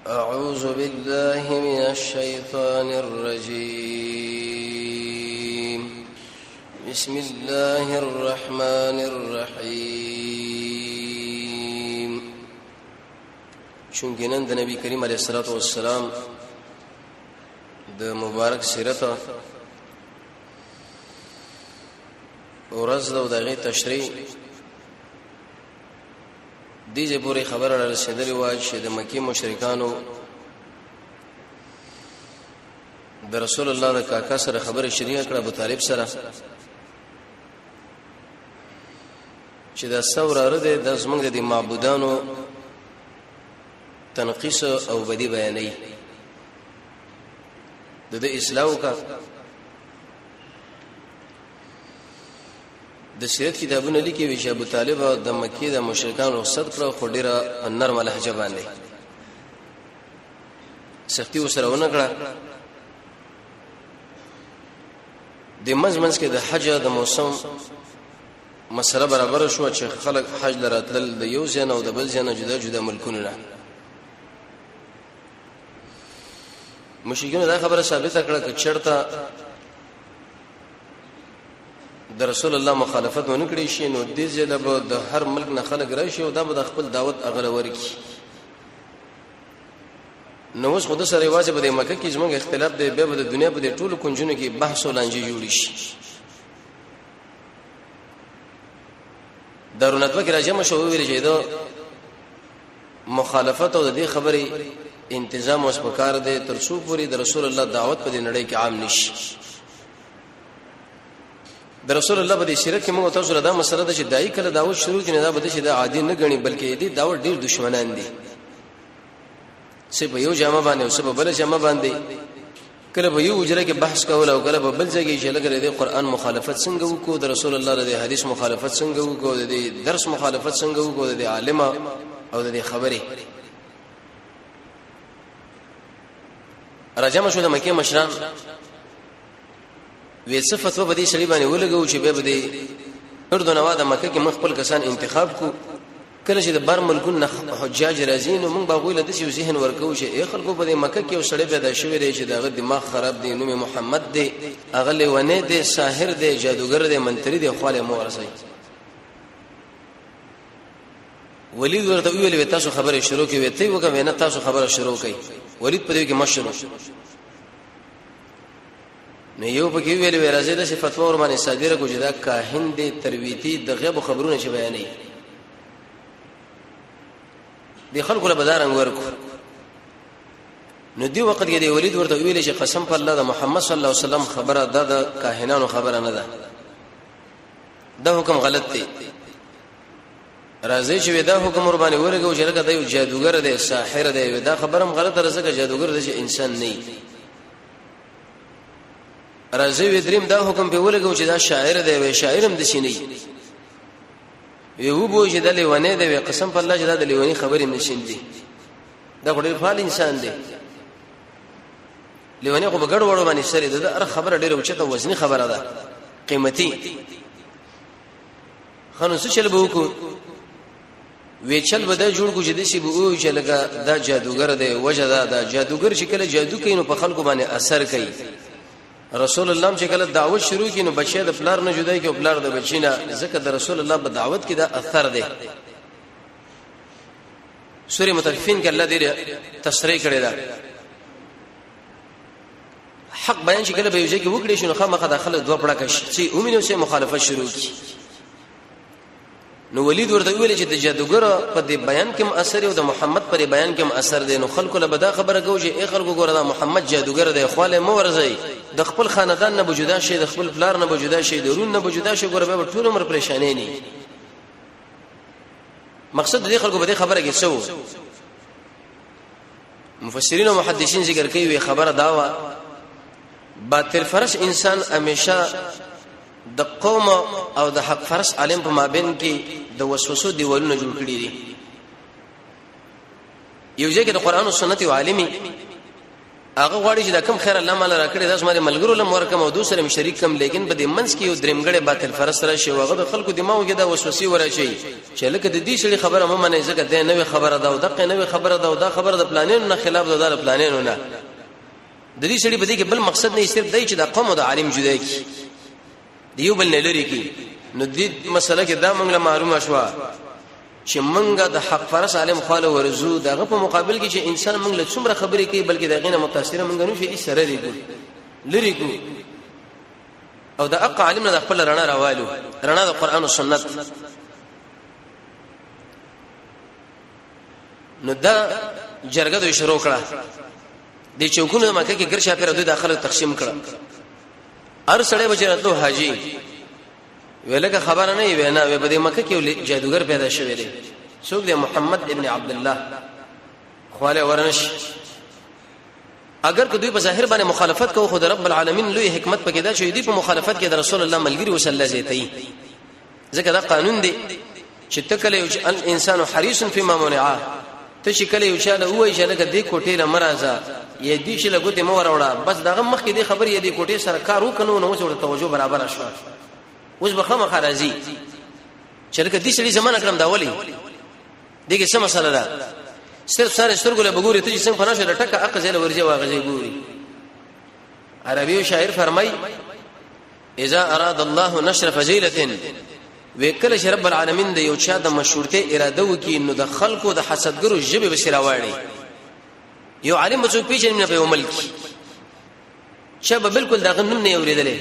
أعوذ بالله من الشيطان الرجيم بسم الله الرحمن الرحيم چونکه د نبی کریم علیه الصلاۃ والسلام د مبارک سیرت ورځ د دغه تشریح دیجه پوری خبر را رسیدلی و چې د مکی مشرکانو د رسول الله د کاکا سره خبره شریعه کړه ابو طالب سره چې دا ثوره ده د زمونږ د معبودانو تنقیس او بدی بیانې د اسلام کا د سیرت کتابونه لیکي وی چې ابو طالب د مکی د مشرکانو رخصت کړو خو ډیره نرمه لهجه باندې سختي وسره ونه کړه د منځ کې د حج د موسم مسله برابر شو چې خلک حج لراتل د یو ځای او د بل ځای جدا جدا ملکونه نه مشرکین دا خبره ثابته کړه چې چرته د رسول الله مخالفت ونه کړی شي نو د دې له د هر ملک نه خلک راشي او دا به د خپل دعوت اغله ورکی نو اوس خود سره واجب د مکه کې زموږ اختلاف دی به د دنیا په ټولو کنجونو کې بحث او لانجه جوړی شي دارونتو کې راځم شو ویل چې دا مخالفت او د دې خبرې انتظام اوس پکار دی تر څو پوری د رسول الله دعوت په نړۍ کې عام نشي د رسول الله په سیرت کې موږ تاسو دا مسله ده چې دای کله دعوت شروع کړي نه دا بده چې دا عادي نه غني بلکې دې دعوت ډیر دشمنان دي څه په یو جامه باندې او څه په بل جامه باندې کله به یو اجره کې بحث کول او کله په بل ځای کې چې لګره د قران مخالفت څنګه وکړو د رسول الله د حدیث مخالفت څنګه وکړو د درس مخالفت څنګه وکړو د عالم او د خبرې راجم شو د مکه مشران وې صفات په دې شری باندې ولګو چې به دې اردن واده مکه کې مخبل کسان انتخاب کو کله چې د بار ملکون حجاج راځي نو موږ باغوي د یو ذهن ورکو چې ای خلکو په مکه کې وسړی پیدا شوی دی چې دغه دماغ خراب دی نوم محمد دی اغلی ونه دی ساحر دی جادوګر دی منتری دی خاله مو ورسي ولید ورته ویل تاسو خبره شروع کوي ته وکه نه تاسو خبره شروع کوي ولید په دې کې مشرو نه یو پکې ویل راځي د فتوا ور باندې صادره کو چې دا کاهن دی ترویتی د غیب خبرونه چې بیانې دی خلکو له بازار ورکو نو دی وخت کې دی ولید ورته ویل چې قسم په الله د محمد صلی الله علیه وسلم خبره د کاهنانو خبره نه ده دا حکم غلط دی راځي چې دا حکم ور باندې ورګو چې لکه دا جادوګر دی ساحر دی دا خبره هم غلطه راځي جادوګر دی چې انسان نه راځي دریم دا حکم په ولګو چې دا شاعر دی وي شاعرم د شینی یو بو چې د لیونه دی قسم په الله چې دا د لیونی خبرې نشین دي دا ډېر فعال انسان دی لیونه خو بغړ وړو باندې سره دا هر خبره ډېر اوچته وزنی خبره ده قیمتي خنوس چل به کو وی چل به دا جوړ کو چې د سی بو چې لګه دا جادوګر دی وجه دا جادوګر چې کله جادو کوي نو په خلکو باندې اثر کوي رسول الله چې کله دعوت شروع کینو بچی د پلار نه جدای کې او پلار د بچی نه ځکه د رسول الله په دعوت کې دا اثر دی سورې متفقین کې الله دې تشریح کړی دا حق بیان چې کله به یو ځای کې وکړي شنو خامخا داخله دوه پړه کشي چې اومینو سه مخالفت شروع کی نو ولید ورته ویل چې د جادوګر په دې بیان کې اثر او د محمد پر بیان کې اثر دی نو خلکو له بدا خبره کوي چې ای خلکو ګوره دا محمد جادوګر دی خاله مو ورځي د خپل خاندان نه بوجودا شي د خپل پلار نه بوجودا شي درون نه بوجودا شي ګوره به ټول عمر پریشانې نه مقصد دې خلکو به خبره کې څو مفسرین او محدثین ذکر کوي خبره داوا باطل فرش انسان همیشه د قوم او د حق فرش عالم په مابین کې د وسوسو دیوالونه جوړ کړی دي یو ځکه د قران او سنت او عالمي هغه غواړي چې دا کم خیر الله مال راکړي دا زموږ ملګرو لم ورکم او دوسره مې شریک کم لیکن په دې منځ کې یو درېمګړې باطل فرست راشي او هغه د خلکو دماغ کې دا وسوسې ورشي چې لکه د دې شړي خبره مې منې ځکه دا نوې خبره ده او دغه نوې خبره ده او دا خبره د پلانینو نه خلاف ده د پلانینو نه د دې شړي په دې کې بل مقصد نه صرف دی چې د قوم او د عالم جدا کی دیو بل نه لري کی نو دې مسله کې دا موږ له معلومه شو چې منګه د حق فرس عالم خاله ورزو دغه په مقابل کې چې انسان موږ له څومره خبرې کوي بلکې دغه نه متاثر موږ نه شي سره لري کو او د اق عالم نه خپل رڼا راوالو رڼا د قران او سنت نو دا جرګه د شروع کړه د چوکونو مکه کې ګرځا پر دوی داخله تقسیم کړه هر سړی بچرته حاجی ولکه خبر نه وي نه په دې مکه کې جادوګر پیدا شوی دی څوک دی محمد ابن عبد الله خواله ورنش اگر که دوی په ظاهر باندې مخالفت کوي خو د رب العالمین لوی حکمت پکې دا چې دوی په مخالفت کې د رسول الله ملګری وسله زیتی ځکه دا قانون دی چې تکله یو الانسان حریص فيما منعه ته چې کله یو چاله وای چې لکه دې کوټې له مرزه یې دې چې لګوتې مو وروړه بس دغه مخ کې دې خبر یې دې کوټې سره کار وکړو نو څه توجه برابر شو اوس به خامخ راځي چې لکه دې سړي زمانہ کړم دا ولي دغه څه مسله ده صرف سره سترګو له بګوري ته چې څنګه فناشه لټکه اق زله ورځي واغځي ګوري عربي شاعر فرمای اذا اراد الله نشر فضيله وکله چې رب العالمین د یو چا د مشورته اراده وکي نو د خلکو د حسدګرو ژبه بشراواړي یو عالم څو پیژنې په عمل کې شبه بالکل دغه نوم نه اوریدلې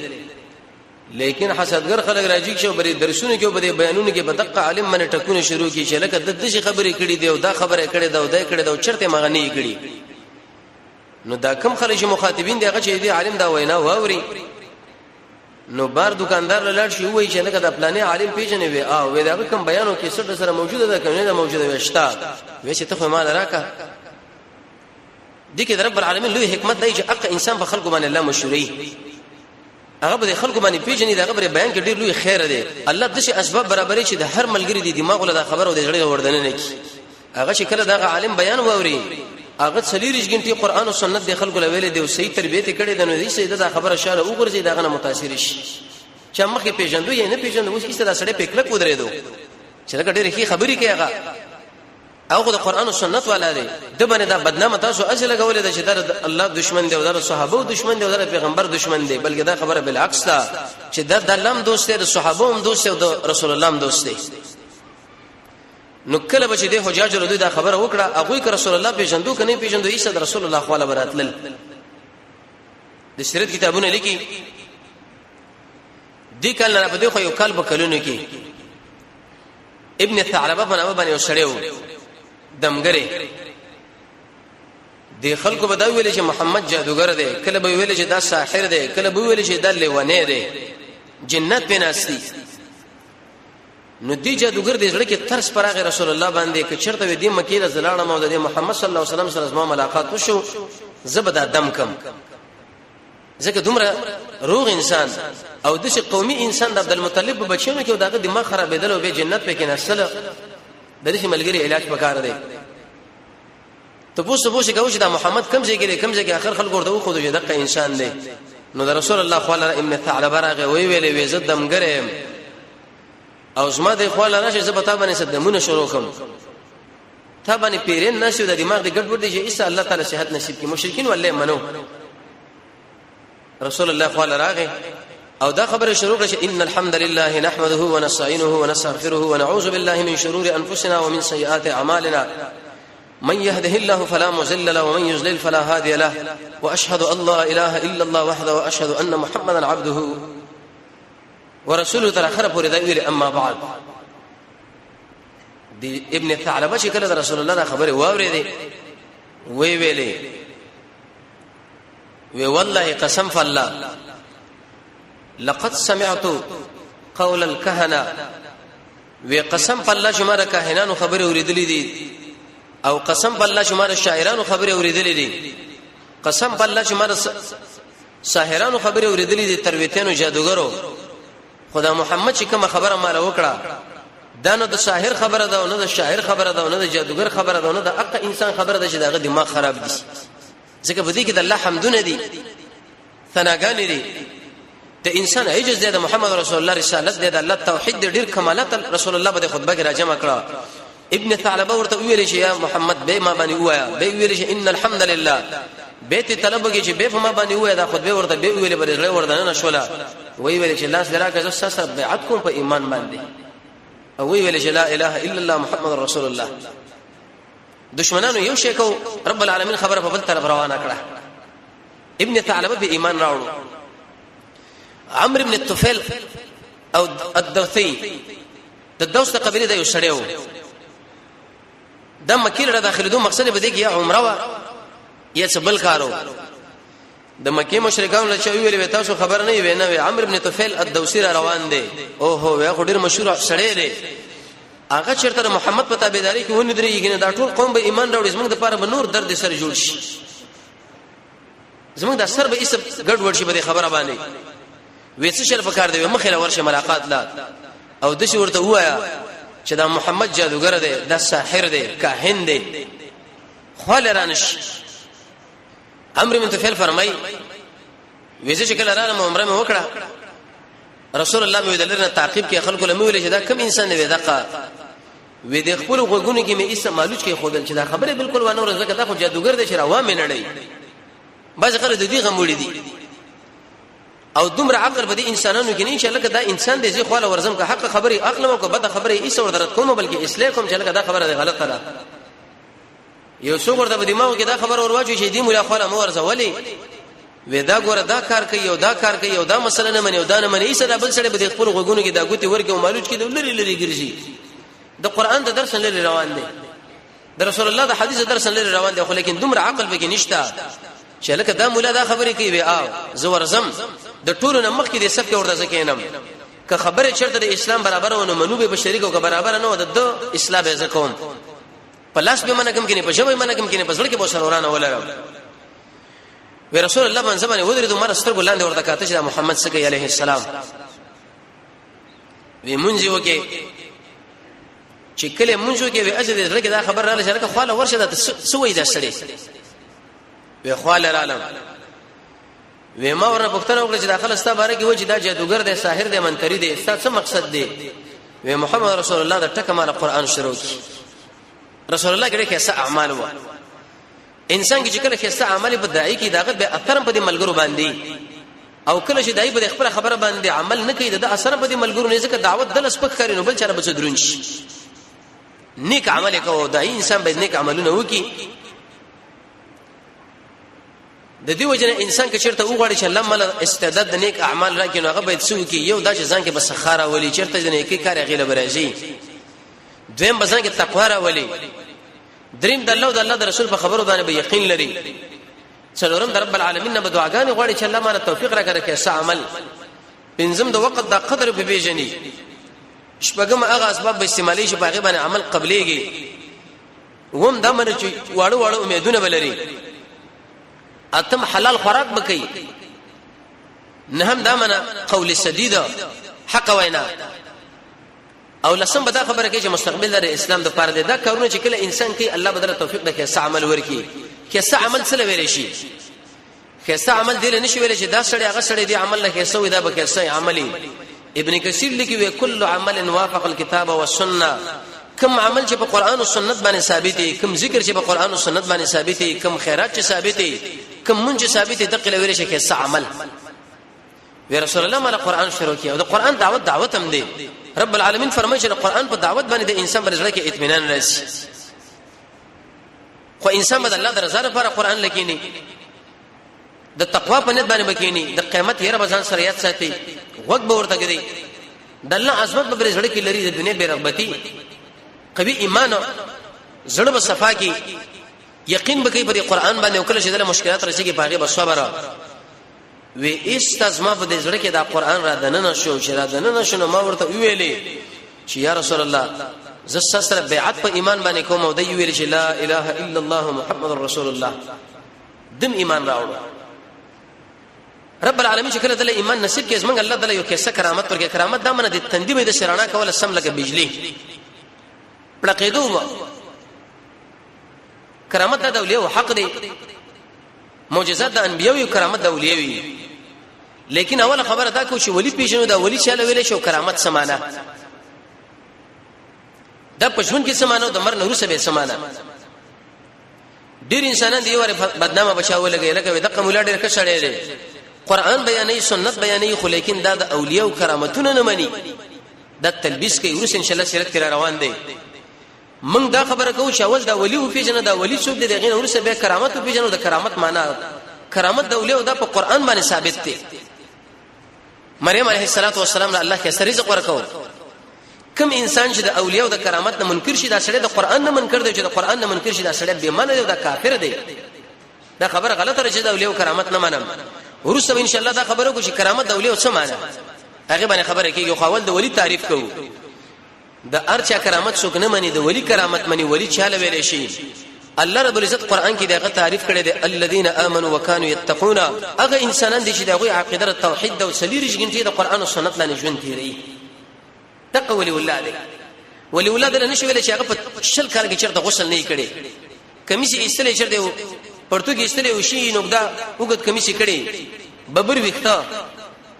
لیکن حسدګر خلک راځي چې بری درسونه کې بری بیانونه کې بدقه عالم منه ټکونه شروع کی چې لکه د دې خبرې کړي دی او دا خبره کړي دا او دا کړي دا چرته مغنی کړي نو دا کم خلک مخاطبین دی هغه چې دی عالم دا وینا واوري نو بار دکاندار لاړ شي وای چې لکه د پلانې عالم پیژنې وي او وې دا کوم بیانو کې څه سره موجوده ده کنه دا موجوده وشتا وې چې ته خو مال راکا دي کې رب العالمین لوی حکمت دی چې اق انسان په خلکو باندې الله مشوري هغه به خلکو باندې پیژنې دا غبره بیان کې ډیر لوی خیر دی الله د شي اسباب برابرې چې د هر ملګری دی دماغ له خبرو د جړې وردنه نه کی هغه شکل دا عالم بیان ووري هغه څلوريش غنټي قران او سنت د خلکو له ویلې دی صحیح تربیت کړي د نو دې سي دا خبره شاله وګرځي دا غنه متاثر شي چې مخکې پیژندو یې نه پیژندو اوس ایسته دا سړی پکله کودرې دو چې دا ډېر ښه خبرې کوي هغه هغه د قران او سنت والا دی د باندې دا بدنامه تاسو اصل غولې د چې د الله دشمن دی او د صحابه دشمن دی او د پیغمبر دشمن دی بلکې دا خبره بالعکس ده چې د الله هم دوست دی د صحابه هم دوست دی او د رسول الله هم دوست دی نو کله بچ دی حجاج له دا خبره وکړه هغه ک رسول الله پیژندو کني پیژندو عیسی د رسول الله خواله براتل د سیرت کتابونه لیکي دې کله نه بده خو یو کال بکلونه کې ابن ثعلبه باندې وسړیو دمګره دی خلکو بداوی ویل چې محمد جادوګر دی کله به ویل چې دا ساحر دی کله به ویل چې دا لیوانه دی جنت بناستی نو دی جادوګر دی ځکه چې ترس پراغه رسول الله باندې ک چرته دی مکه له زلاړه مو د محمد صلی الله علیه وسلم سره زما ملاقات وشو زبدا دم کم ځکه دومره روغ انسان او د قومي انسان د عبد المطلب بچنه کې دغه دماغ خرابېدل او به جنت پکې نسل د دې ملګری علاج وکړ دی ته پوښتنه کوي چې دا محمد کم ځای کې کم ځای کې اخر خلک ورته خو دغه انسان دی نو د رسول الله صلی الله علیه وسلم ابن ثعلبه راغی وی ویلې وې زه دمګره او زما د خپل راشه زه پتا باندې صدمونه شروع کوم ته باندې پیرین نشو د دماغ د ګډوډ دي چې ایسه الله تعالی صحت نصیب کړي مشرکین ولله منو رسول الله صلی الله علیه او دا خبره شروع کړه ان الحمد لله نحمده ونستعينه ونستغفره ونعوذ بالله من شرور انفسنا ومن سيئات اعمالنا من يهده الله فلا مضل له ومن يضلل فلا هادي له واشهد ان لا اله الا الله وحده واشهد ان محمدا عبده ورسوله تر اخره پورې دا ویل اما بعد دی ابن ثعلبه چې کله رسول الله دا خبره واورې دی وی ویلې وی والله قسم فالله لقد سمعت قول الكهنه وقسم بالله شماره کاهنانو خبره اوریدلې دي او قسم بالله شماره شاعرانو خبره اوریدلې دي قسم بالله شماره ساحرانو خبره اوریدلې دي ترویتانو جادوګرو خدا محمد چې کوم خبره مال وکړه دا نه د ساحر خبره ده نه د شاعر خبره ده نه د جادوګر خبره ده نه د اق انسان خبره ده چې دغه دماغ خراب دي ځکه په دې کې د الله حمدونه دي ثناګانې دي د انسان عجز دی د محمد رسول الله رسالت دی د الله توحید ډیر کمالات رسول الله په خطبه کې راجمع کړه ابن ثعلبه ورته ویل شي یا محمد به ما باندې وایا به ویل شي ان الحمد لله بیت طلب کې چې به په ما باندې وایا دا خطبه ورته به ویل بل ورته نه شولا وی ویل چې لاس دراکه زو سره بیعت کوم په ایمان باندې او وی ویل چې لا اله الا الله محمد رسول الله دشمنانو یو شی کو رب العالمین خبره په بل طرف روانه کړه ابن ثعلبه به ایمان راوړو عمرو بن الطفيل او الدوثي د دوست قبيله د یو سړیو د مکه لره داخله دوه مقصد به دی کې عمره وا یا سبل کارو د مکه مشرکان له چوي ویلې تاسو خبر نه وي نه عمرو بن الطفيل الدوثي روان دي او هو یو ډیر مشهور سړی دی هغه چرته محمد په تابعداري کې ونی درېږي دا ټول قوم به ایمان راوړي زموږ د پاره به نور درد سره جوړ شي زموږ د سر به اسب ګډ وډ شي به خبره باندې وېڅ شل پکار دی مخې له ورشه ملاقات لا او د شي ورته وایا چې دا محمد جادوګر دی دا ساحر دی کاهن دی خال رانش عمرو بن طفيل فرمای وېڅ شکل رانه عمره مې وکړه رسول الله مې دلرنه تعقیب کې خلکو له مې ویل چې دا کم انسان دی دغه وې د خپل غوګونو کې مې ایسه مالوچ کې خودل چې دا خبره بالکل ونه ورزګه دا خو جادوګر دی چې راوامه نړۍ باز غره د دې غموړي دي او دومره عقل به دي انسانانو کې نه ان شاء الله دا انسان دې ځخه ولا ورزم کا حق خبري عقل او کو بد خبري ایسه ورته کوم بلکې اصلاح کوم چې لکه دا خبره غلطه ده یو څو ورته په دماغ کې دا خبر ورواچو چې دې مولا خپل مو ورزولي ودا ګوره دا کار کوي او دا کار کوي او دا مسله نه مني او دا نه مني ایسه بل سره به خپل غوګونو کې دا ګوتې ورګه او مالوچ کې لری لری ګرځي د قران د درس لري روان دي د رسول الله د حدیث درس لري روان دي خو لیکن دومره عقل به کې نشتا چې لکه دا مولا دا خبرې کوي او زور زم د ټولو نمخ کې د سب کې ورته ځکینم که خبره چرته د اسلام برابر ونه منوبه بشریک او برابر نه و د اسلام به زکوم پلاس به منکم کې نه پښه به منکم کې نه پسړ کې به سرورانه ولرم و رسول الله باندې زمانه ودرې دومره ستر ګلاندې ورته کاته چې محمد صلی الله علیه السلام وی مونږ وکي چې کله مونږ وکي وی اجازه درکې دا خبر رااله چې خواله ورشه د سوې د سړي وی خواله رااله وی ما ورنه پښتنه وکړه چې داخله ستا باره کې و چې دا جادوګر دی ساحر دی منتری دی ستاسو څه مقصد دی وی محمد رسول الله د ټکه مال قران شروع کی رسول الله کې څه اعمال و انسان کې چې کله څه عمل په دای کې داغه به اثر په دې ملګرو باندې او کله چې دای په خپل خبره باندې عمل نه کوي د اثر په دې ملګرو نه ځکه دعوت دل سپک کړي نو بل چاره بچ درونش نیک عمل کوو دای انسان به نیک عملونه وکي د دې وجنه انسان کې چیرته وغواړي چې الله مل استعداد د نیک اعمال راکړي نو هغه به څه وکي یو دا چې ځان کې بس خاره ولي چیرته نه کې کار غیله براشي دویم بزن کې تقوا را ولي دریم د الله او د الله د رسول په خبرو باندې به یقین لري څلورم د رب العالمین نه دعاګانې غواړي چې الله مانه توفیق راکړي کې څه عمل پنځم د وخت د قدر به پیژني شپږم هغه اسباب به استعمالي شي په هغه باندې عمل قبليږي ووم دا منه چې واړو واړو امیدونه ولري اتم حلال خوراک بکې نه هم دا منه قول سدید حق وینا او لسم به دا خبره کوي چې مستقبل د اسلام د پاره دا کارونه چې کله انسان کوي الله بدله توفیق دکې څه عمل ورکي کې څه عمل سره ویل شي کې څه عمل دی نه شي ویل چې دا سړی هغه سړی دی عمل نه کې څه ودا به کې څه عملي ابن کثیر لیکي کل عمل وافق الكتاب والسنه کوم عمل چې په قران او سنت باندې ثابت دي کوم ذکر چې په قران او سنت باندې ثابت دي کوم خیرات چې ثابت دي کوم منځ ثابت دي دغه ویل شي کې څه عمل وی رسول الله مال قران شروع کړي او د قران دعوت هم دی رب العالمین فرمایي چې قرآن په دعوت باندې د انسان پر ځړه کې اطمینان راشي خو انسان به الله د رضا لپاره قرآن لکینی د تقوا په نیت باندې بکینی د قیامت هره بزان سره یاد ساتي وخت به ورته کړي د الله عظمت په پر ځړه کې لري د دنیا بے رغبتی قوي ایمان زړه په صفا کې یقین به کوي په قرآن باندې او کله چې د مشکلات راشي کې باغې بسوبره وی استزما په دې ځړه کې دا قرآن را دننه شو چې را دننه شنو ما ورته ویلې چې یا رسول الله زس سره بیعت په ایمان باندې کوم او د ویل چې لا اله الا الله محمد رسول الله دم ایمان راوړ رب العالمین چې کله د ایمان نصیب کې زمنګ الله تعالی یو کیسه کرامت ورکه کرامت دا منه د تندې د شرانا کول سم لکه بجلی پړقېدو کرامت دا اولیاء حق دی معجزات د انبیو او کرامت د اولیاء وي لیکن اول خبره دا کو چې ولی پیژنو دا ولی چاله ویل شو کرامت سمانه دا پښون کې سمانه د مر نور سبه سمانه ډیر انسانان دی وره بدنامه بچاو لګي لکه دغه مولا ډیر کښړې دي قران بیانې سنت بیانې خو لیکن دا د اولیاء او کرامتونه نه مني دا تلبیس کوي ورس ان شاء الله سیرت کې روان دي موږ دا خبره کوو چې اول دا ولی او پیژنه دا ولی څوک دی دغه ورس به کرامت او پیژنه د کرامت معنا کرامت د اولیاء او دا په قران باندې ثابت دي مریم علیه السلام له الله کې سر رزق ورکاو کوم انسان چې د اولیاء او د کرامت نه منکر شي دا سړی د قران نه منکر دی چې د قران نه منکر شي دا سړی به منه دی دا کافر دی دا خبره غلطه راځي د اولیاء او کرامت نه منم ورسره ان شاء الله دا خبره کو چې کرامت د اولیاء څه معنی هغه باندې خبره کیږي خو اول د ولی تعریف کوو د ارچا کرامت څوک نه مني د ولی کرامت مني ولی چاله ویل شي الله رب العزت قران کې دغه تعریف کړی دی الذين امنوا وكانوا يتقون هغه انسانان دي چې دغه عقیده توحید او سلیریش ګنټي د قران او سنت باندې ژوند تیری تقوی ولی ولاد له نشو ویل چې هغه په شل کال کې چرته غسل نه کړي کمیسي استلې چرته پرتګي استلې وشي نوګدا وګد کمیسي کړي ببر وخته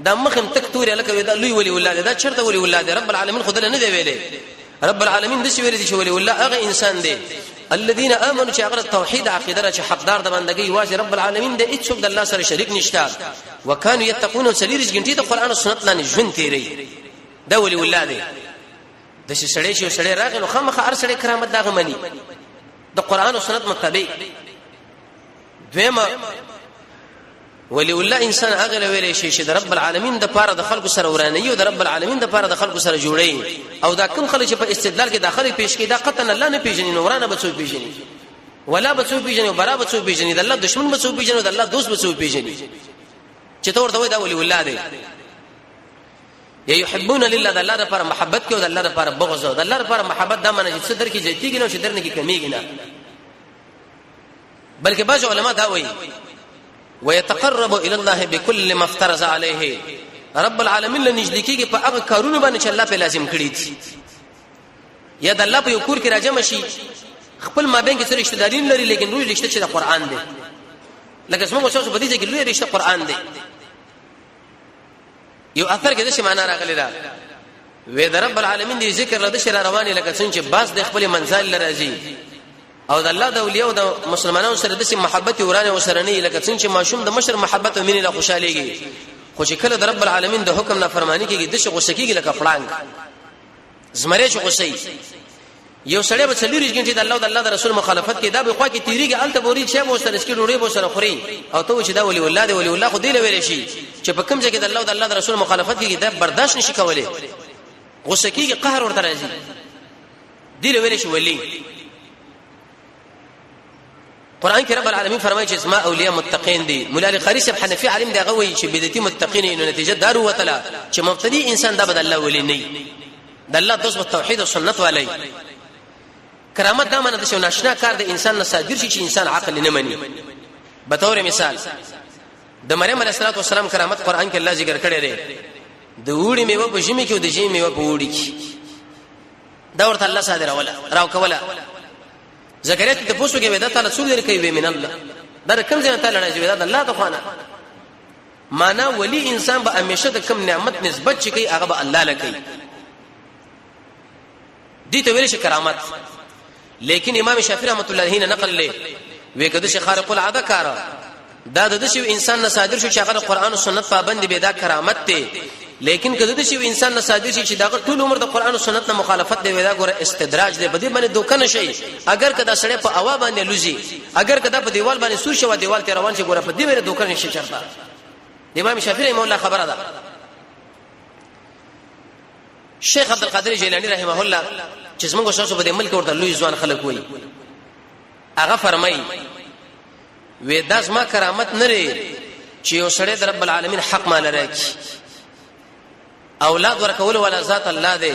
دا مخم تک توري لکه دا لوی ولی ولاد دا چرته ولی ولاد رب العالمین خدای نه دی ویلې رب العالمین د څه ویل دي چې ولی ولاد هغه انسان دی الذين امنوا چې هغه توحید عقیده چې حقدار د بندګۍ واجب رب العالمین د هیڅ د الله سره شریک نشته وکانو یتقون سلیریش ګنټي د قران او سنت باندې ژوند تیری دا ولی ولاد د شي سړی چې سړی راغی نو خامخ هر سړی کرامت دغه مني د قران او سنت متبع دیمه ولی الله انسان هغه ویلې شي چې د رب العالمین د پاره د خلکو سره ورانه او د رب العالمین د پاره د خلکو سره جوړي او دا کوم خلک چې په استدلال کې داخلي پیش کې دا قطن الله نه پیژني نورانه بچو پیژني ولا بچو پیژني برا بچو پیژني د الله دشمن بچو پیژني د الله دوست بچو پیژني چې تور ته وای دا ولی الله دی يحبون لله د الله لپاره محبت کې او د الله لپاره بغض او د الله لپاره محبت دا معنی چې صدر کې زیاتیږي نو چې درنه کې کمیږي نه بلکې بعض علما دا وایي ويتقرب الى الله بكل ما افترض عليه رب العالمین لنجد کېږي په هغه کارونه باندې چې الله په لازم کړی دي یا د الله په یو کور کې راځم شي خپل مابین کې سره رشتہ داري لري لیکن روز رشتہ چې د قران دی لکه څنګه چې په دې کې لوی رشتہ قران دی یو اثر کې د څه معنا راغلی دا وې د رب العالمین دی ذکر له شر رواني لکه څنګه چې باز د خپل منزل لراځي او د الله د اولیاء او د مسلمانانو سره د محبت ورانه وسره نه لکه څنګه چې ماشوم د مشر محبت او مینه له خوشاليږي خو چې کله د رب العالمین د حکم نافرمانی کېږي د څه غوسه کېږي لکه پړانګ زمره چې غوسه یو سړی به څلوري ګنټې د الله او د الله د رسول مخالفت کې دا به خوا کې تیریږي الته بوري چې مو سره سکي ډوړې مو سره خوري او ته چې دا ولی الله خو دی له ویل شي چې په کوم ځای کې د الله او د الله د رسول مخالفت کې دا برداشت نشي کولای غوسه کېږي قهر ورته راځي دی له ویل شي ولی قران کې رب العالمین فرمایي چې اسماء اولیاء متقین دي مولا علی قاری صاحب حنفی عالم دی غوي چې بدعتي متقین نو نتیجه دارو وتلا چې مبتدی انسان دا بد الله ولی نه د الله دوست توحید او سنت والی کرامت دا معنی د شو ناشنا کار د انسان نه صادر شي چې انسان عقل نه مني به تور مثال د مریم علیه السلام کرامت قران کې الله ذکر کړی دی د وړي میوه په ژمي کې او د ژمي میوه په وړي کې دا ورته الله صادره ولا راو کولا زکریا ته پوښتنه کوي دا تعالی څور لري کوي من الله دا کوم ځای ته لړای دا الله ته خوانه معنا ولی انسان به همیشه د کوم نعمت نسبت چي کوي هغه به الله لکوي دي ته ویل شي کرامت لیکن امام شافعی رحمت الله علیه نقل لې وې کده شي خارق العاده کار دا د شی انسان نه صادر شو چې هغه قرآن او سنت پابند به دا کرامت ته لیکن کده د شی انسان نه صادر شي چې دا ټول عمر د قرآن او سنت نه مخالفت دی دا ګوره استدراج دی بده باندې دوکه نشي اگر کدا سړی په اوا باندې لوزي اگر کدا په دیوال باندې سور شو دیوال ته روان شي ګوره په دې باندې دوکه نشي چرته امام شافعی مولا خبره ده شیخ عبد القادر جیلانی رحمه الله چې زموږ شاسو په دې ملک ورته لوی ځوان خلک وای هغه فرمایي وې داس ما کرامت نه لري چې یو سړی د رب العالمین حق مال راکي اولاد ورکول ولا ذات الله دی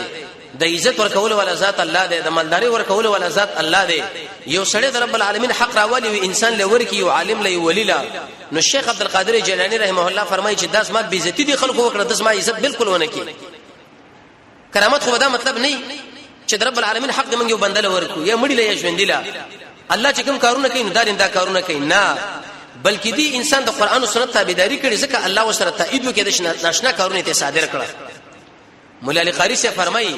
د عزت ورکول ولا ذات الله دی د مالداري ورکول ولا ذات الله دی یو سړی د رب العالمین حق راولي وي انسان لور کی یو عالم لې ولیلا نو شیخ عبد القادر جیلانی رحمه الله فرمایي چې داس ما بی عزتی دي خلکو وکړه داس ما عزت بالکل ونه کی کرامت خو دا مطلب نه چې رب العالمین حق دې منګو بندل ورکو یا مړی لې ژوندیلا الله چې کوم کارونه کوي نو دا کارونه کوي نه بلکې دی انسان د قران او سنت تابعداري کړي ځکه الله وسره تایید وکړي د ناشنا کارونه ته صادر کړه مولا علی قاری سے فرمایي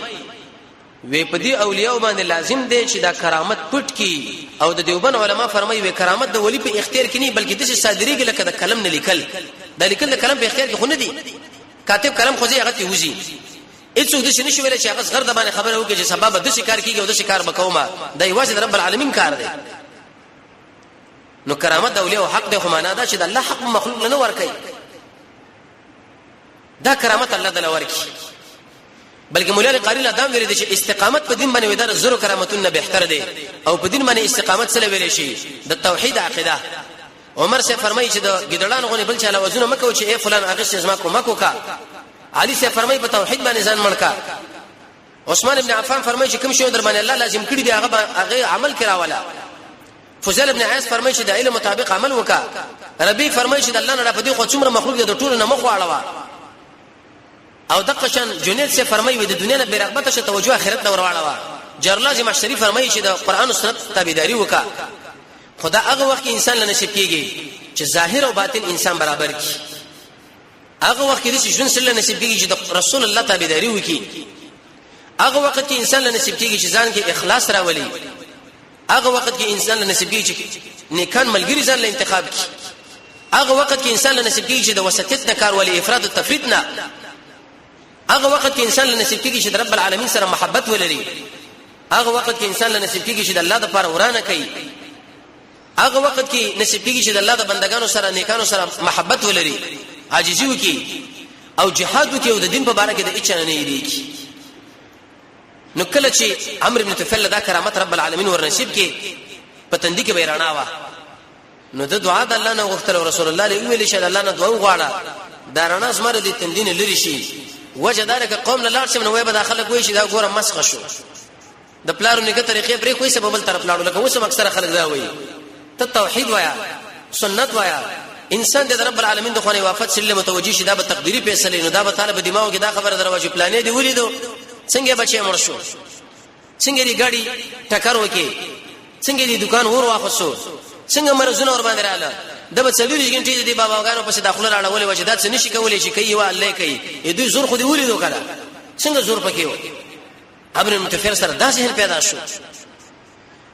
وی په دې اولیاء باندې لازم دی چې دا کرامت پټ کی او د دیوبند علما فرمایي وی کرامت د ولی په اختیار کې نه بلکې د صادریږي لکه د کلم نه لیکل د لیکل د کلم په اختیار کې خو نه دی کاتب کلم خو هغه ته وځي هیڅ د شنو ویل چې هغه غیر د باندې خبره وکړي چې سبب د شکار کیږي او د شکار بکوما د یوازې رب العالمین کار دی نو کرامت د اولیاء حق دی خو معنا دا چې د الله حق مخلوق نه ورکي دا کرامت الله د لورکی بلکې مولا قاری له دام ویل دي چې استقامت په دین باندې ودار زرو کرامتونه بهتر دي او په دین باندې استقامت سره ویل شي د توحید عقیده عمر سے فرمایي چې د ګډړان غونې بل چاله وزن مکو چې اے فلان هغه څه زما کو مکو کا علي سے فرمایي په توحید باندې ځان مړکا عثمان ابن عفان فرمایي چې کوم شی در باندې الله لازم کړی دی هغه عمل کراولا فضیل ابن عیاض فرمایي چې د علم مطابق عمل وکا ربي فرمایي چې الله نه په دې خو څومره مخلوق د ټولو نه مخ واړوا او دقشن جنید سے فرمایي د دنیا نه برغبت شه توجه آخرت نه ورواړوا جرلازم شریف فرمایي چې د قران او سنت تابعداري وکا خدا هغه وخت انسان له نصیب کیږي چې ظاهر او باطن انسان برابر کی هغه وخت کې چې ژوند سره نصیب کیږي چې د رسول الله تابعداري وکي هغه وخت کې انسان له نصیب کیږي چې ځان کې اخلاص راولي هغه وخت کې انسان له نصیب کیږي چې نیکان ملګری ځان له انتخاب کی هغه وخت کې انسان له نصیب کیږي چې د وسطیت نه کار ولې افراط او تفرید نه هغه وخت کې انسان له نصیب کیږي چې د رب العالمین سره محبت ولري هغه وخت کې انسان له نصیب کیږي چې د الله لپاره ورانه کوي هغه وخت کې نصیب کیږي چې د الله د بندگانو سره نیکانو سره محبت ولري عاجزي وکي او جهاد وکي او د دین په اړه کې د اچانه نه یریږي نو کله چې عمرو بن طفیل دا کرامت رب العالمین ورنصیب کې پتندې کې بیرانا وا نو د دعا د الله نه غوښتل رسول الله علیه ویل شه الله نه دعا وغواړه دا رڼا زمره د تندین لري شي وجدارک قوم له لاړ شم نو وای به داخله کوی شي دا ګوره مسخ شو د پلارو نیګه طریقې پرې کوی سبب بل طرف لاړو لکه اوس اکثر خلک دا وایي ته توحید وایا سنت وایا انسان د رب العالمین د خونه وافت سره متوجي شي دا به تقديري فیصله نو دا به طالب دماغ کې دا خبره دروازه پلانې دی ولیدو څنګه بچي مړ شو څنګه دی ګاډي ټکر وکي څنګه دی دکان ور واخصو څنګه مرزونه ور باندې رااله د به څلوري غنټې دی باباګانو په داخله راړولې وجدات څه نشي کولای شي کوي وا الله کوي دوی زور خو دی ولیدو کړه څنګه زور پکې و ابن متفر سره داسې هل پیدا شو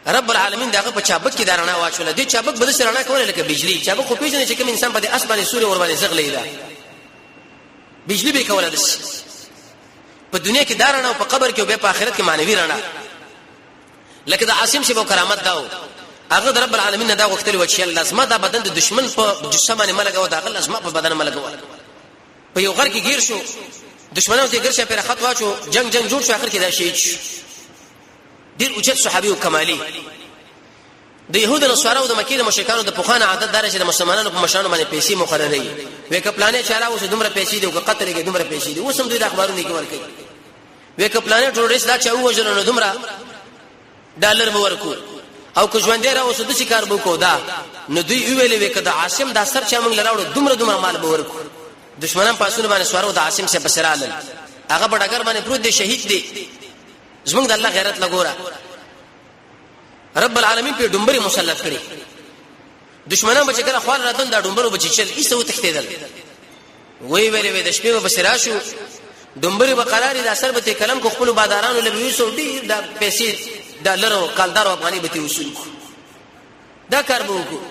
رب العالمین داغه په چابک کې دارانه واچول دي چابک بده سره کوله لکه بجلی چابک خو پیژنې چې کوم انسان په دې اسماني سوري ور باندې زغلې ده بجلی به کوله دس په دنیا کې دارانه او په قبر کې او په آخرت کې معنوي رانه لکه د عاصم شی په کرامت داو هغه رب العالمین دا وختلی و چې لازمه دا بدن د دشمن په جسمانه ملګو دا غل لازمه په بدن ملګو په یو غر کې گیر شو دشمنانو ته ګرځي په خط واچو جنگ جوړ شو اخر کې دا شهید شو ډیر اوچت صحابي او کمالي د يهود او نصارا او د مکه د مشرکانو د پوخانه عادت دار چې د مسلمانانو په مشانو باندې پیسې مقررې وې کپلانې چاله اوس دومره پیسې دی او قتل کې دومره پیسې دي اوس هم دوی د اخبارونو کې ورکړي وې کپلانې ټوریست دا چا وژل نو دومره ډالر به ورکو او کو ژوند دی راو سود شکار بو کو دا نو دوی ویلې وې کده عاصم دا سر چا موږ لراوړو دومره مال به ورکو دشمنان پاسونه باندې سوارو د عاصم سے بسرال هغه بډګر باندې پروت دی شهید دی زمونږ د الله غیرت لګورا رب العالمین په ډمبري مسلط کړي دشمنان به څنګه خپل راتون دا ډمبرو بچی چل ایسو تختیدل وی ویلې د شپې به بسراشو ډمبري به قرار د اثر به کلم کو خپل بادارانو لبي وسو ډیر د پیسې ډالر او کالدار افغاني به وصول کو دا کار به وکړو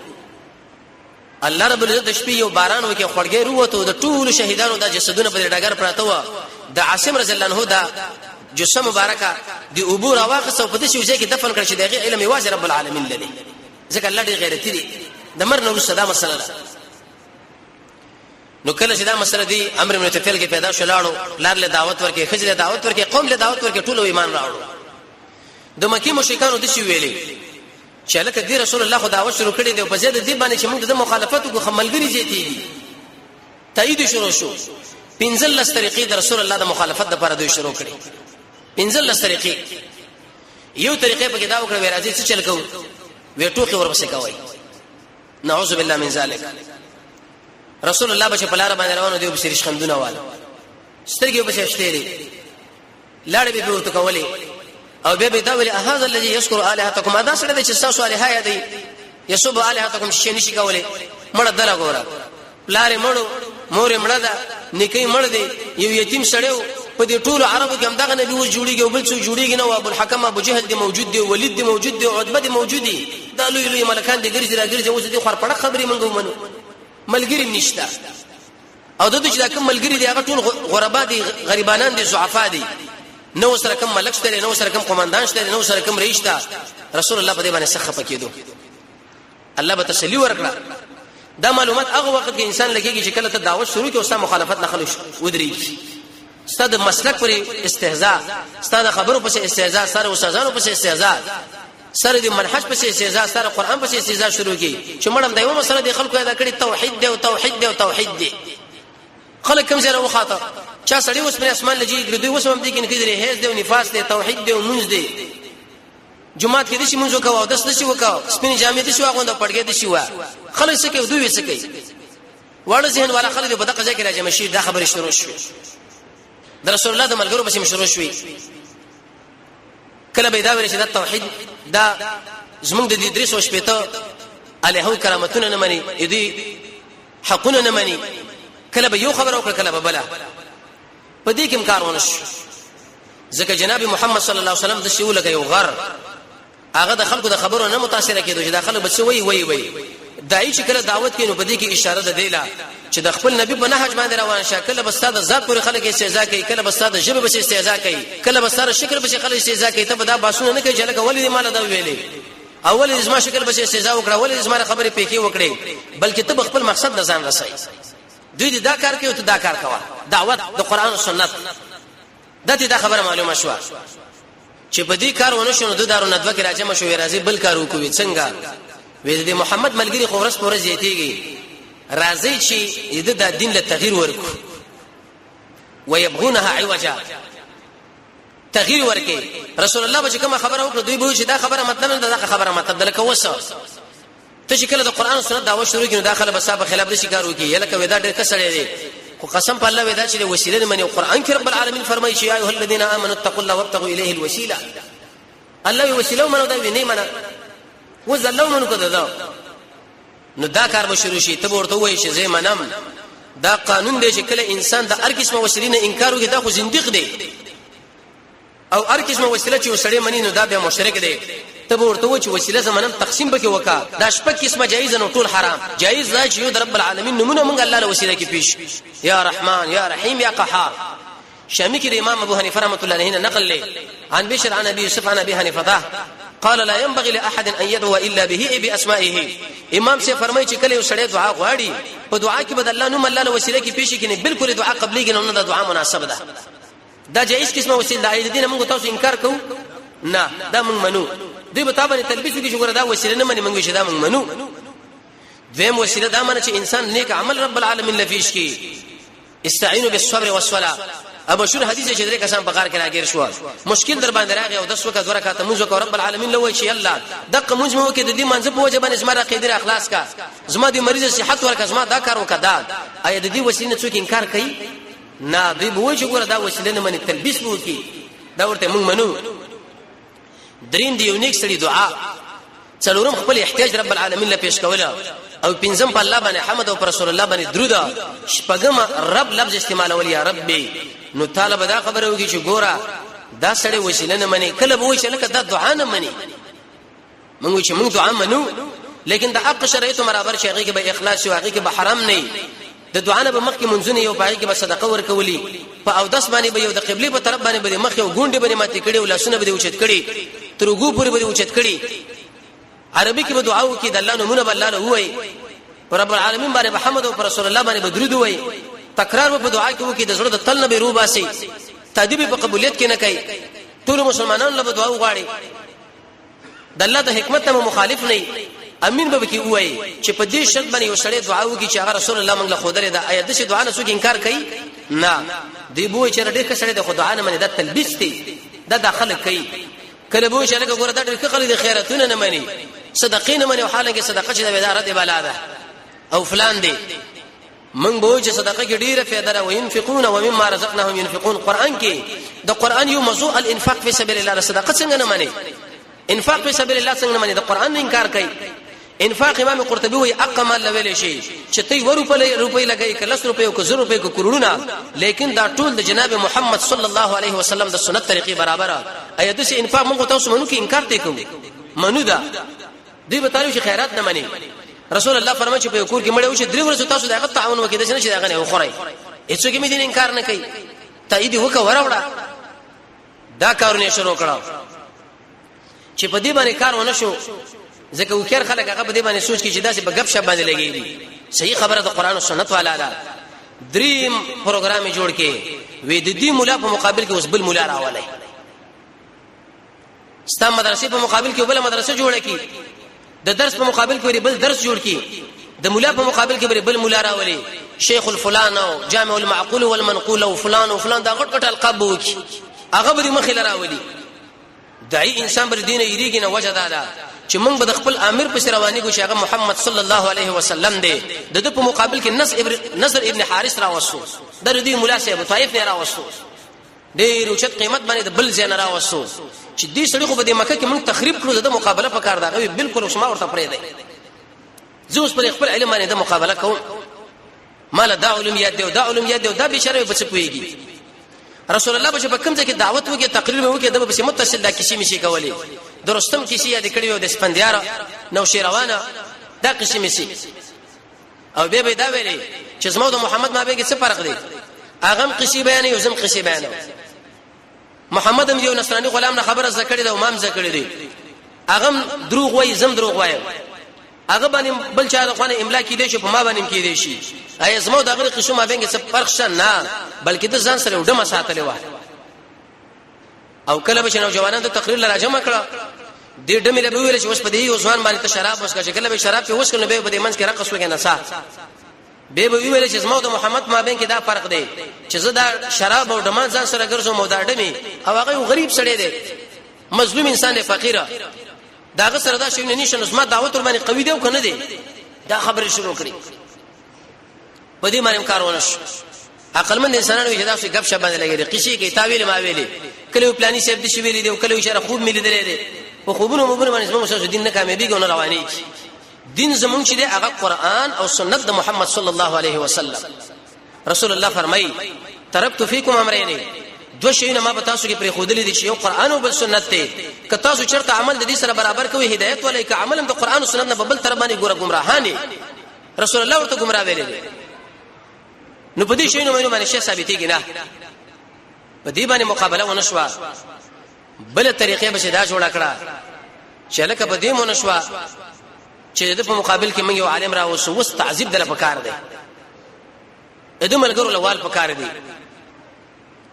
الله رب العزت د شپې یو باران وکي خړګې وروته د ټول شهیدانو د جسدونو په ډګر پراته و د عاصم رضی الله عنه دا جسم مبارکه دی عبور واقص او په دې شوځه کې دفن کړ شي د علم واجب رب العالمین لدی ځکه الله دې غیرتی دی د مر نو صدا مسله نو کله چې دا مسله دی امر بن طفیل کې پیدا شلاړو لار له دعوت ورکې خجله دعوت ورکې قوم له دعوت ورکې ټول ایمان راوړو د مکی مشرکانو د شي ویلي چې لکه دی رسول الله خدا شروع کړی دی په زیاده دی باندې چې موږ د مخالفت کو خملګری زیاتی دي تایید شروع شو پنځل لس طریقې د رسول الله د مخالفت لپاره دوی شروع کړي پنځل لس طریقې یو طریقې په کې دا وکړه ورازي څه چل کو وې ټوخي ورپسې کوي نعوذ بالله من ذلک رسول الله بچ په لار باندې روانو دی په سریش خندونه واله سترګې په شته لاړې به ورته کولې او به دا ویل هذا الذي يذكر الهاتكم ادا سره د چې تاسو الها دي يسب الهاتكم شي نشي کولې مړ دلا ګورا لارې مړو مور مړه ده نکي مړ دی یو یتیم سړیو په دې ټولو عربو کې همدغه نبی و جوړیږي او بل څو جوړیږي نو ابو الحکم ابو جهل دی موجود دی ولید دی موجود دی عتبه دی موجود دي دا لوی لوی ملکان دي ګرځي راګرځي اوس دي خور پړه خبرې منګو منو ملګری نشتا او د دې چې دا کوم ملګری دی هغه ټول غربا دي غریبانان دي ضعفا دي نو سره کوم ملک شته نو سره کوم قومندان شته نو سره کوم رئیس شته رسول الله په دې باندې سخه پکېدو الله به تسلی ورکړه دا معلومات هغه وخت کې انسان لګيږي چې کله ته دعوت شروع کړي او ستا مخالفت نه خلوش ودرېږي ستاد مسلک پر استهزاء ستاد خبرو پس استهزاء سره استادانو پس استهزاء سره د منهج پس استهزاء سره قران پس استهزاء شروع کړي چې مړم دایو مسله د خلکو ادا کړي توحید دی او توحید دی او توحید دی خلک کوم ځای وخاطه چا سړی اوس پر اسمان لږی ګرځي اوس هم دي کې کېدره هیڅ دی او نفاس دی توحید دی او منځ دی جمعه کې د شي منځو کاوه د څه شي وکاو سپین جامې دي شو هغه پړګې دي شو خلک څه کوي دوی څه کوي وړ ذهن والا خلک په دغه ځای کې راځي مشي دا خبره شروع شوه د رسول الله د ملګرو په شروع شوي کله به دا ویل چې د توحید دا زمونږ د دې درس او شپته الہو کرامتونه نه مني دې حقونه نه مني کله به یو خبر او کله به بلا په دې کې امکان ونش ځکه جناب محمد صلی الله علیه وسلم د شیول کې یو غر هغه د خلکو د خبرو نه متاثر کېدو چې د خلکو بچ وي دای چې کله دعوت کینو په دې کې اشاره ده دیلا چې د خپل نبی په نهج باندې روان شه کله بس د ذات پر خلک استهزاء کوي کله بس د جبه بس استهزاء کوي کله بس سره شکر بس خلک استهزاء کوي ته به دا باسونه نه کوي چې لکه ولې مال دا ویلې اول ازما شکل بس استهزاء وکړه ولې ازما خبره پېکې وکړي بلکې ته خپل مقصد نه ځان رسای دوی دا کار کوي ته دا کار کوه دعوت د قران او سنت دا خبره معلومه شو چې په دې کار ونه شو نو د دارو ندوه کې راځم شو راځي بل کار وکوي څنګه وې د محمد ملګری خورس پورې زیاتېږي راځي چې د دین له تغییر ورکو ويبغونها عوجا تغییر ورکي رسول الله به کوم خبره وکړه دوی به چې دا خبره مطلب نه دا خبره مطلب لکه وسه ته چې کله د قران او سنت دعوت شروع کړي داخله بسابه خلاف د شکار وکي لکه ودا ډېر کسړې دي خو قسم په الله ودا چې وسیله منی قران کې رب العالمین فرمایي چې ايها الذين امنوا اتقوا الله وابتغوا اليه الوسيله الله وسیله منو دا ویني منه وزلو منو کده دا نو دا کار به شروع شي ته ورته وایي چې زه منم دا قانون دی چې کله انسان د هر قسمه وسیله نه انکار وکړي دا خو زنديق دی او هر قسمه وسیله چې وسړی منی نو دا به مشرک دی ته ورته وایي چې وسیله زمنم تقسیم بکې وکا دا شپږ قسمه جایز نه ټول حرام جایز دا چې یو رب العالمین نمونه مونږ الله له وسیله کې پیش یا رحمان یا رحیم یا قهار شامی کې امام ابو حنیفه رحمۃ اللہ علیہ نقل له عن بشر عن ابي يوسف عن ابي حنیفه قال لا ينبغي لاحد ان يدعو الا به باسمائه امام سے فرمایي چې کله یو سړی دعا غواړي په دعا کې بدل الله نوم الله له وسیله کې پیش کړي بالکل دعا قبليږي نو دا دعا مناسب ده دا جایز قسمه وسیله د دین موږ تاسو انکار کوو نه دا موږ منو دوی به تابانه تلبیس کې شګور دا وسیله نه مني موږ چې دا موږ منو دویم وسیله دا منه چې انسان نیک عمل رب العالمین لفیش کی استعینوا بالصبر والصلاه ابو شور حدیث چې درې کسان په کار کې راګیر شو مشکل در باندې راغی او 10 وکړه 2 رکعات موږ کو رب العالمین لوي چې الله دغه موږ مو کې د دې منځ په وجه باندې زما عقیده اخلاص کا زما د مریض صحت ورکه زما دا کار وکړه اې د دې وسیله څوک انکار کوي نه دوی به وایي چې ګوره دا وسیله نه مني تلبیس وو کی دا ورته موږ منو دریم دی یو نیک سړي دعا څلورم خپل احتیاج رب العالمین له پیش کوله او پنځم په الله باندې حمد او رسول الله باندې درود شپږم رب لفظ استعمال ول یا ربي نو طالب دا خبره وږي چې ګوره دا سړی وسیله نه مني کله به وایي چې لکه دا دعا نه مني موږ چې موږ دعا منو لیکن دا حق شرعیت برابر شي هغه کې به اخلاص او هغه کې به حرام نه د دعا نه به مخکې منځونه یو پای کې به صدقه ورکولي په او 10 باندې به یو د قبله په طرف باندې به مخ یو ګونډه باندې ماتې کړي او لاسونه به اوچت کړي ترغو پورې به اوچت کړي عربي کې به دعا وکړي د الله نومونه به الله له وایي رب العالمین باندې محمد او رسول الله باندې به درود وایي تکرار په دعا کې وکړي د زړه د تل نه به روح باسي تادیب په قبولیت کې نه کوي ټول مسلمانانو له دعا وغواړي د الله د حکمت ته مخالف نه امین به کې وایي چې په دې شرط باندې یو سړی دعا وکړي چې هغه رسول الله موږ له خو درې دا آیت د دعا نه څوک انکار کوي نه دی بوې چې ډېر کسړي د خدای نه مني د تلبیس دی دا داخله کوي کله بوې چې لکه ګوره دا ډېر خلک د خیراتونه نه مني صدقې نه مني او حالانکه صدقه چې د اداره دی بالا ده او فلان دی من بوې چې صدقه کې ډېره فائدہ ده وينفقون ومما رزقناهم ينفقون قران کې د قران یو موضوع الانفاق فی سبیل الله صدقه څنګه نه مني انفاق فی سبیل الله څنګه نه مني د قران انکار کوي انفاق امام قرطبي وي اقمال لویل شي چې تی روپۍ لګي ک 10 روپۍ او ک 0 روپۍ ک کروڑونه لیکن دا ټول د جناب محمد صلی الله علیه وسلم د سنت طریقې برابر اې د سي انفاق موږ تاسو منو کې انکار ته کوو منو دا دوی به تعالی چې خیرات نه مني رسول الله فرمایي چې په کور کې مړ او چې درې ورځې تاسو دغه تعاون وکړئ چې دغه نه خوري هیڅ کې مې دین انکار نه کوي تایید وکړه وراوړه دا کارونه شروع کړه چې په دې باندې کار ونه شو ځکه وکړ خلک هغه په دې باندې سوچ کې چې داسې په غب شپ باندې لګېږي صحیح خبره د قران او سنت والا ده دریم پروګرام جوړ کې وې د دې مولا په مقابل کې اوس بل مولا راولای ستا مدرسې په مقابل کې بل مدرسه جوړه کی د درس په مقابل کې بل درس جوړ کی د مولا په مقابل کې بل مولا راولي شیخ الفلان او جامع المعقول والمنقول او فلان او فلان دا غټ غټ القاب وکي هغه به مخې لراولي دای انسان بر دین یریږي نه وجه دا چې موږ به خپل امیر په رواني کو چې هغه محمد صلی الله علیه وسلم دی د په مقابل کې نصر ابن حارث راوسو د دې مولا صاحب طائف نه راوسو ډېر اوچت قیمت باندې د بل ځای نه راوسو چې دې سړي خو په مکه کې موږ تخریب کړو د مقابله په کار دا بالکل اوس ما ورته پرې دی زوس پر خپل علم باندې د مقابله کوم مال دا علم یاد دی دا علم یاد دی دا به شرع په څه کويږي رسول الله بشه کوم ځکه دعوت وکي تقریر وکي د به متصل دا کیسې مشي کولې درستم کیسې یاد کړی و د سپندیار نو شیروانه دا کیسې مشي او به دا ویلي چې زموږ د محمد ما به کې څه فرق دی اغم کیسې بیان یو زم کیسې بیان محمد هم یو نصرانی غلام نه خبره زکړی دا امام زکړی دی اغم دروغ وای زم دروغ وای هغه باندې بل چا غوانه املا کې دی چې په ما باندې کې دی شي اي زمو دغه قسم ما بینګ څه فرق شنه بلکې د ځان سره وډه مساتلې و او کله به نو جوانان ته تقریر لراجمه کړه دې ډمې له ویل چې اوس په دې ځوان باندې ته شراب وسکه چې کله به شراب په وسکه نو به په دې منځ کې رقص وکړي نسا به ویل چې زمو د محمد ما بینګ دا فرق دی چې زه دا شراب او دمان ځان سره ګرځم مو دا ډمې او هغه غریب سړی دی مظلوم انسان دی فقیر داغه سره دا شی نه نشي نو ما دعوت ور باندې قوی دی او کنه دی دا خبره شروع کړي په دې باندې کارونه شو عقلمند انسانانو چې دا څه غب شپ باندې لګي قصې کې تاویل ما ویلي کله پلاني سیب د شی ویلي دی کله اشاره خوب ملي دی په خوبونو مبونه باندې زموږ سره دین نه کامیابیږي او رواني دین زمونږ چې دی هغه قران او سنت د محمد صلی الله علیه وسلم رسول الله فرمایي ترکت فیکم امرین دو شیونه ما به تاسو کې پرې خودلې دي چې یو قران او بل سنت ته که تاسو چرته عمل د دې سره برابر کوي هدایت ولای که عمل د قران او سنت نه بل تر باندې ګوره گمراهانی رسول الله ورته گمراه ویلي نو په دې شیونه باندې شی ثابتېږي نه په دې باندې مقابله ونشوا بل طریقې به شدا جوړ کړه چې لکه په دې مونشوا چې د په مقابل کې موږ یو عالم را وسو تعذيب دل پکار دی اته ملګرو لوال پکار دی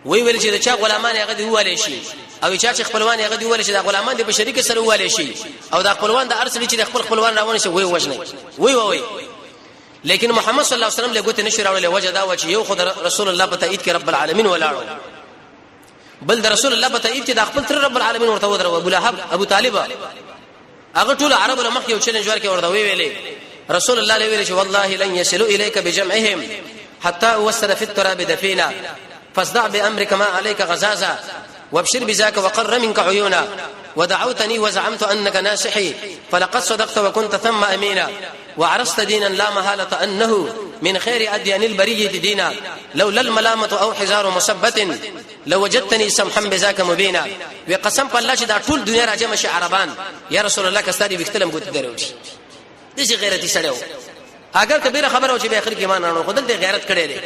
وی ویل چې دا چا غلامان هغه دی والی شي او چې خپلوان هغه دی والی شي دا غلامان دی په شریک سره والی شي او دا خپلوان د ارسل چې د خپلوان راوونه شي وی وژني وی لیکن محمد صلی الله علیه وسلم له ګوت نشي راولې وجه دا و چې یو خدای رسول الله په تایید کې رب العالمین ولاړو بل د رسول الله په تایید کې د خپل تر رب العالمین ورته ودرو ابو لهب ابو طالب هغه ټول عربو له مخ یو چیلنج ورکې ورته ویلې رسول الله له ویل چې والله لن يصلوا اليك بجمعهم حتى وسد في التراب دفينا فاصدع بأمرك ما عليك غزازا وابشر بذاك وقر منك عيونا ودعوتني وزعمت أنك ناصحي فلقد صدقت وكنت ثم أمينا وعرست دينا لا محالة أنه من خير أديان البرية دينا لولا الملامة أو حزار مثبت لوجدتني سمحا بذاك مبينا وقسم بالله چې دا ټول دنیا راځم شي عربان یا رسول الله کستاري وختلم ګوت دروي دې غیرتي سړیو اگر کبیره خبره او چې به اخر کې ایمان نه خدل دې غیرت کړي دي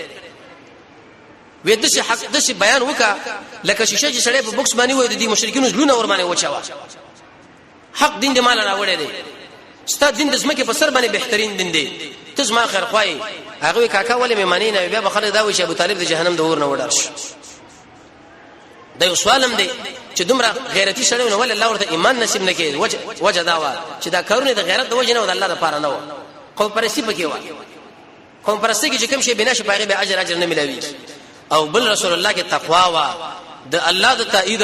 وې د شي حق د شي بیان وکا لکه شیشه چې سړی په بوکس باندې وې د دې مشرکین زلونه ور باندې وچاوه حق دین دې مال راوړې دي ستاسو دین د زمکه په سر باندې بهترین دین دی ته زما خیر خوای هغه کاکا ولې مېمانې نه بیا بخله دا وې چې ابو طالب د جهنم د اور نه وډار شي دا یو سوالم دی چې دومره غیرتی سړی نه ول الله ورته ایمان نصیب نه کړي وجه داوا چې دا کارونه د غیرت د وجه نه د الله لپاره نه و قوم پرستی پکې و قوم پرستی کې چې کوم شی بنا شي پاره به اجر نه ملوي او بل رسول الله کې تقوا وا د الله د تایید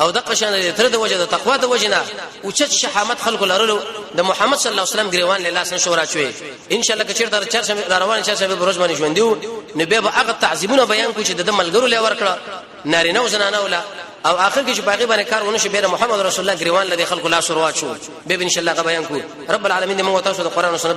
او د قشان تر د وجه د تقوا د وجنه او چې شحامت خلق لرلو د محمد صلی الله علیه وسلم ګریوان له لاس نشو راچوي ان شاء الله که چیرته چرته روان چې به روز باندې ژوندو نو به هغه تعذيبونه بیان کو چې د ملګرو له ورکړه نارینه او زنانه ولا او اخر کې چې باقي باندې کار ونه شي بیر محمد رسول الله ګریوان لدی خلق لا شروع شو به ان شاء الله غ بیان کو رب العالمین دې موږ تاسو د قران او سنت